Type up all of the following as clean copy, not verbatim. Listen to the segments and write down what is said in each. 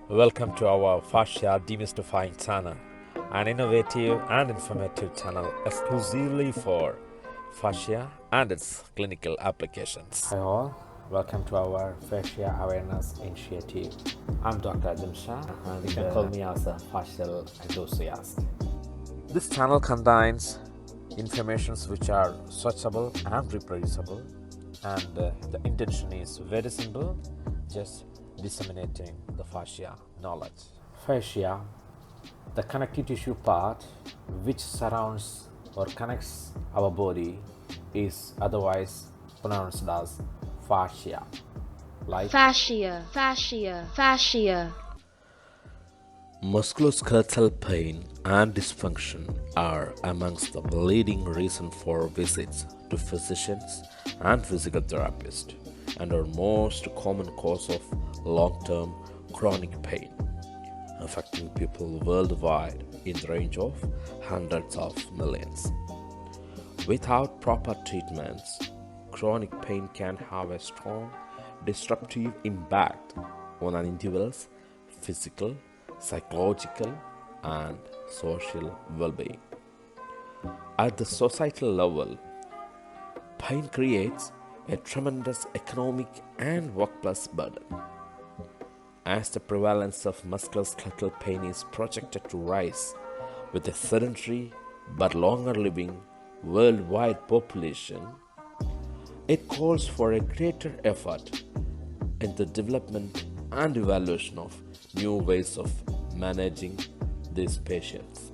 Welcome to our Fascia Demystifying channel, an innovative and informative channel exclusively for fascia and its clinical applications. Hi all, welcome to our Fascia Awareness Initiative. I'm Dr. Ajam Shah and you can call me as a fascial enthusiast. This channel contains informations which are searchable and reproducible, and the intention is very simple, just disseminating the fascia knowledge. Fascia, the connective tissue part which surrounds or connects our body, is otherwise pronounced as fascia. Like fascia. Musculoskeletal pain and dysfunction are amongst the leading reasons for visits to physicians and physical therapists, and are most common cause of long-term chronic pain, affecting people worldwide in the range of hundreds of millions. Without proper treatments, chronic pain can have a strong disruptive impact on an individual's physical, psychological, and social well-being. At the societal level, pain creates a tremendous economic and workplace burden, as the prevalence of musculoskeletal pain is projected to rise with a sedentary but longer living worldwide population. It calls for a greater effort in the development and evaluation of new ways of managing these patients.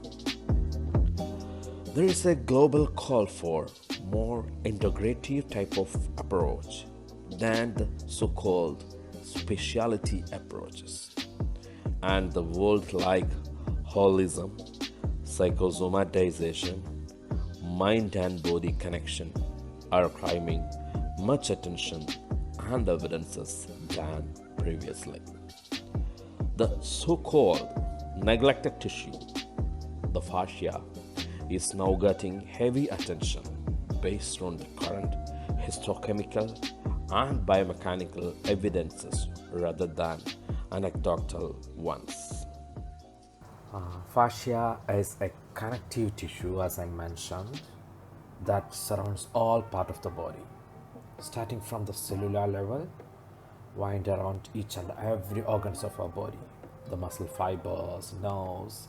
There is a global call for more integrative type of approach than the so-called specialty approaches, and the world like holism, psychosomatization, mind and body connection are claiming much attention and evidences than previously. The so-called neglected tissue, the fascia, is now getting heavy attention based on the current histochemical and biomechanical evidences rather than anecdotal ones. Fascia is a connective tissue, as I mentioned, that surrounds all part of the body, starting from the cellular level, wind around each and every organs of our body, the muscle fibers, nerves,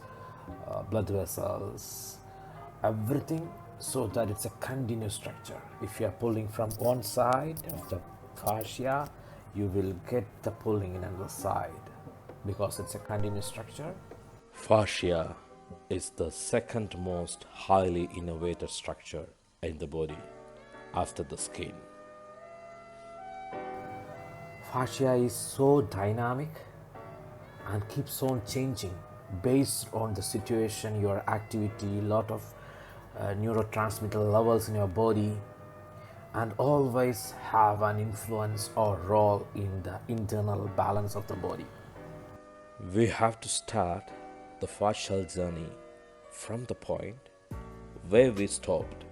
blood vessels, everything, so that it's a continuous structure. If you are pulling from one side of the fascia, you will get the pulling in another side because it's a continuous structure. Fascia is the second most highly innovative structure in the body after the skin. Fascia is so dynamic and keeps on changing based on the situation, your activity, lot of neurotransmitter levels in your body, and always have an influence or role in the internal balance of the body. We have to start the fascial journey from the point where we stopped.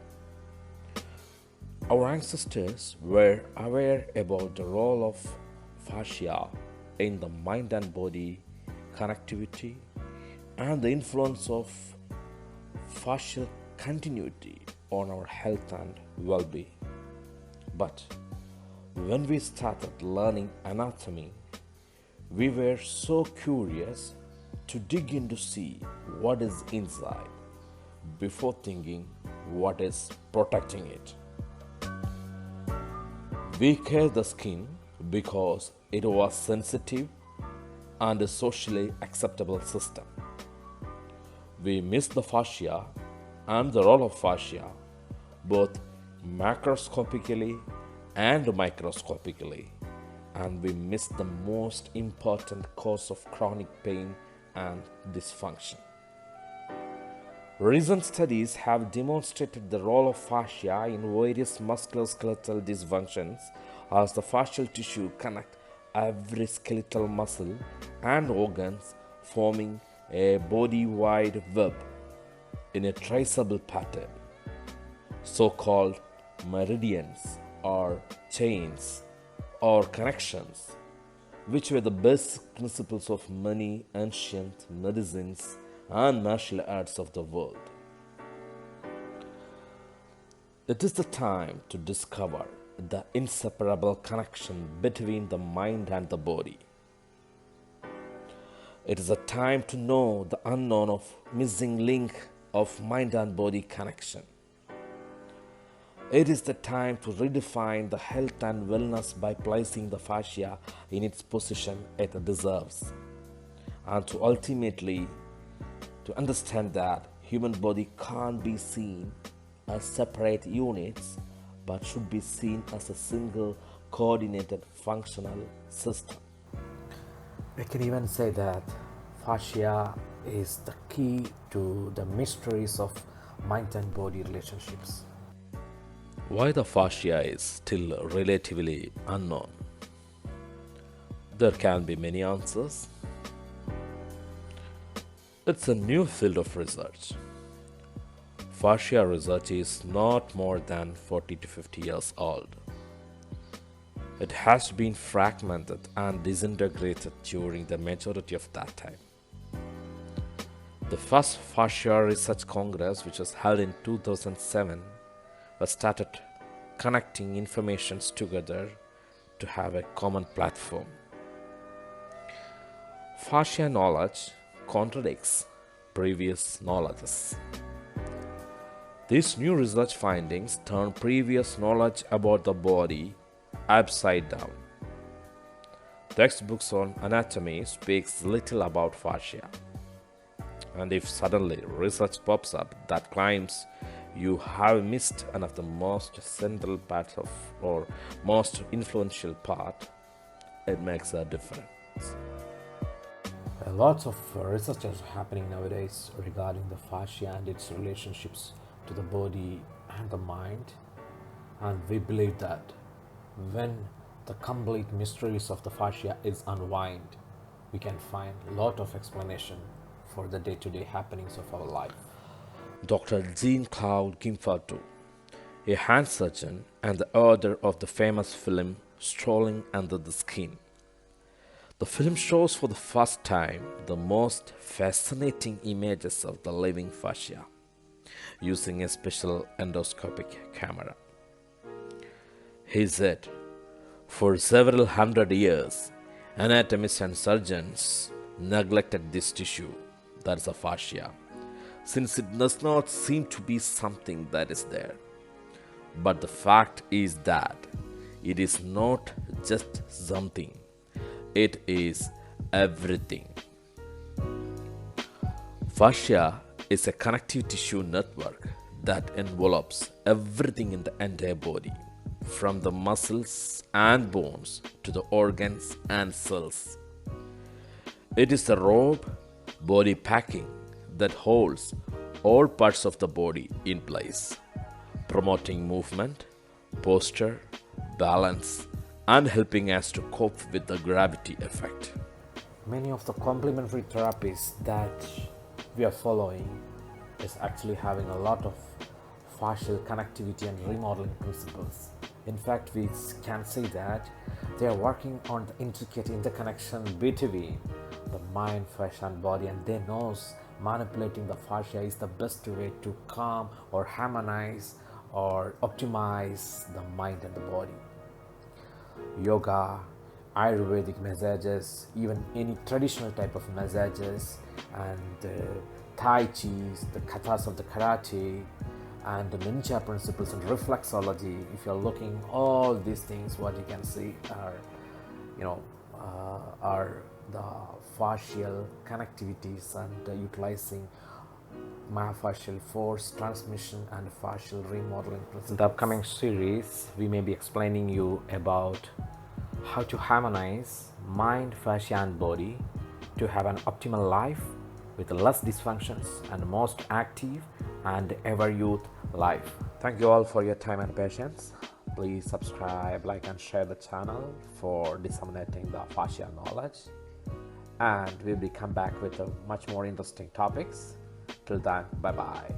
Our ancestors were aware about the role of fascia in the mind and body connectivity and the influence of fascial continuity on our health and well-being. But when we started learning anatomy, we were so curious to dig in to see what is inside before thinking what is protecting it. We care the skin because it was sensitive and a socially acceptable system. We miss the fascia and the role of fascia both macroscopically and microscopically, and we miss the most important cause of chronic pain and dysfunction. Recent studies have demonstrated the role of fascia in various musculoskeletal dysfunctions, as the fascial tissue connects every skeletal muscle and organs, forming a body-wide web in a traceable pattern. So-called meridians or chains or connections, which were the basic principles of many ancient medicines and martial arts of the world. It is the time to discover the inseparable connection between the mind and the body. It is a time to know the unknown of missing link of mind and body connection. It is the time to redefine the health and wellness by placing the fascia in its position it deserves, and to ultimately to understand that human body can't be seen as separate units but should be seen as a single coordinated functional system. We can even say that fascia is the key to the mysteries of mind and body relationships. Why the fascia is still relatively unknown? There can be many answers. It's a new field of research. Fascia research is not more than 40 to 50 years old. It has been fragmented and disintegrated during the majority of that time. The first Fascia Research Congress, which was held in 2007, was started connecting informations together to have a common platform. Fascia knowledge contradicts previous knowledges. These new research findings turn previous knowledge about the body upside down. Textbooks on anatomy speaks little about fascia. And if suddenly research pops up that claims you have missed one of the most central parts of or most influential part, it makes a difference. Lots of research is happening nowadays regarding the fascia and its relationships to the body and the mind, and we believe that when the complete mysteries of the fascia is unwind, we can find a lot of explanation for the day-to-day happenings of our life. Dr. Jean-Claude Gimfatou, a hand surgeon and the author of the famous film Strolling Under the Skin. The film shows for the first time the most fascinating images of the living fascia using a special endoscopic camera. He said, for several hundred years, anatomists and surgeons neglected this tissue, that is a fascia, since it does not seem to be something that is there. But the fact is that it is not just something, it is everything. Fascia is a connective tissue network that envelopes everything in the entire body, from the muscles and bones to the organs and cells. It is the robe body packing that holds all parts of the body in place, promoting movement, posture, balance, and helping us to cope with the gravity effect. Many of the complementary therapies that we are following is actually having a lot of fascial connectivity and remodeling principles. In fact, we can say that they are working on the intricate interconnection between the mind, fascia, and body, and they know manipulating the fascia is the best way to calm or harmonize or optimize the mind and the body. Yoga, Ayurvedic massages, even any traditional type of massages, and Tai Chi, the katas of the karate, and the ninja principles and reflexology. If you're looking all these things, what you can see are the fascial connectivities and utilizing myofascial force transmission and fascial remodeling principles. In the upcoming series, we may be explaining you about how to harmonize mind, fascia, and body to have an optimal life with less dysfunctions and most active and ever youth life. Thank you all for your time and patience. Please subscribe, like, and share the channel for disseminating the fascia knowledge. And we'll be come back with much more interesting topics. Till then, bye-bye.